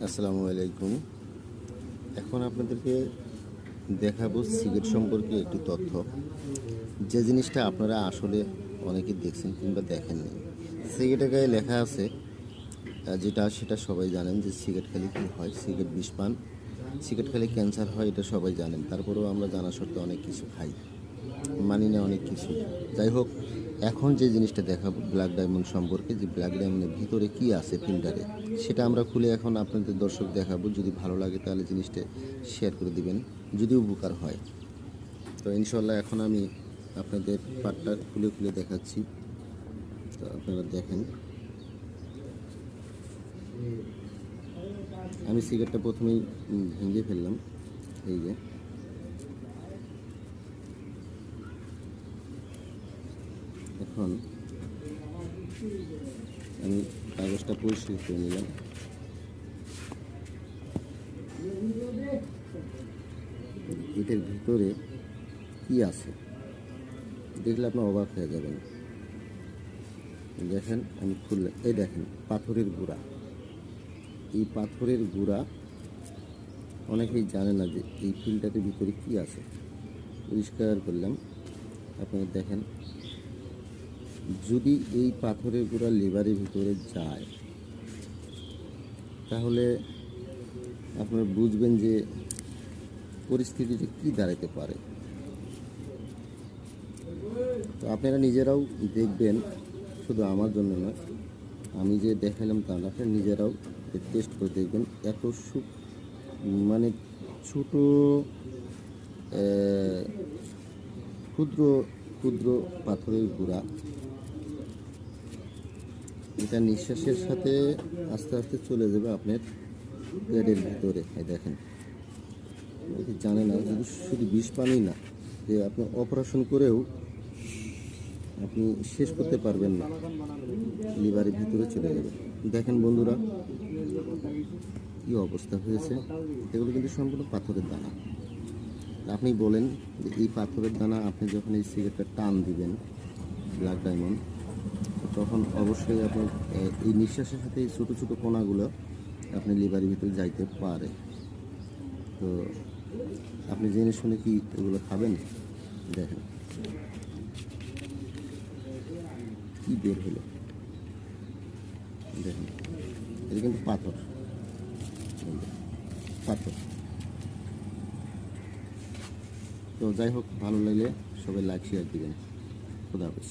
আসসালামু আলাইকুম। এখন আপনাদেরকে দেখাবো সিগারেট সম্পর্কে একটি তথ্য, যে জিনিসটা আপনারা আসলে অনেকেই দেখছেন কিংবা দেখেননি। সিগারেটের গায়ে লেখা আছে, যেটা সেটা সবাই জানেন যে সিগারেট খেলে কী হয়। সিগারেট বিষ পান, সিগারেট খেলে ক্যান্সার হয়, এটা সবাই জানেন। তারপরেও আমরা জানা সত্ত্বেও অনেক কিছু খাই, মানি না অনেক কিছু। যাই হোক, এখন যে জিনিসটা দেখাবো ব্ল্যাক ডায়মন্ড সম্পর্কে, যে ব্ল্যাক ডায়মন্ডের ভিতরে কি আছে ফিল্টারে, সেটা আমরা খুলে এখন আপনাদের দর্শক দেখাবো। যদি ভালো লাগে তাহলে জিনিসটা শেয়ার করে দিবেন, যদি উপকার হয়। তো ইনশাল্লাহ এখন আমি আপনাদের পাটটা খুলে খুলে দেখাচ্ছি, তো আপনারা দেখেন। আমি সিগারেটটা প্রথমেই ভেঙে ফেললাম, এই যে। এখন আমি কাগজটা পরিষ্কার করে নিলাম। এটার ভিতরে কি আছে দেখলে আপনি অবাক হয়ে যাবেন। দেখেন, আমি খুললাম, এই দেখেন পাথরের গুঁড়া। এই পাথরের গুঁড়া অনেকেই জানে না যে এই ফিল্টারের ভিতরে কি আছে। পরিষ্কার করলাম, আপনারা দেখেন। যদি এই পাথরের গুঁড়া লিভারের ভিতরে যায়, তাহলে আপনারা বুঝবেন যে পরিস্থিতিটা কী দাঁড়াতে পারে। তো আপনারা নিজেরাও দেখবেন, শুধু আমার জন্য না, আমি যে দেখালাম তা না, আপনারা নিজেরাও টেস্ট করে দেখবেন। এত মানে ছোট ক্ষুদ্র ক্ষুদ্র পাথরের গুঁড়া, এটা নিঃশ্বাসের সাথে আস্তে আস্তে চলে যাবে আপনার পেটের ভিতরে। দেখেন, জানে না, শুধু বিষ পানি না, যে আপনি অপারেশন করেও আপনি শেষ করতে পারবেন না, লিভারের ভিতরে চলে যাবে। দেখেন বন্ধুরা, কী অবস্থা হয়েছে। এগুলো কিন্তু সম্পূর্ণ পাথরের দানা। আপনি বলেন যে এই পাথরের দানা আপনি যখন এই সিগারেটটা টান দিবেন ব্ল্যাক ডায়মন্ড, তখন অবশ্যই আপনার এই নিঃশ্বাসের সাথে এই ছোটো ছোটো কণাগুলো আপনি লিভারের ভিতরে যাইতে পারে। তো আপনি জেনে শুনে কি এগুলো খাবেন? দেখেন কি বের হলো, দেখেন। এটা কিন্তু পাথর, পাথর। তো যাই হোক, ভালো লাগলে সবাই লাইক শেয়ার দিবেন। খুদা হাফেজ।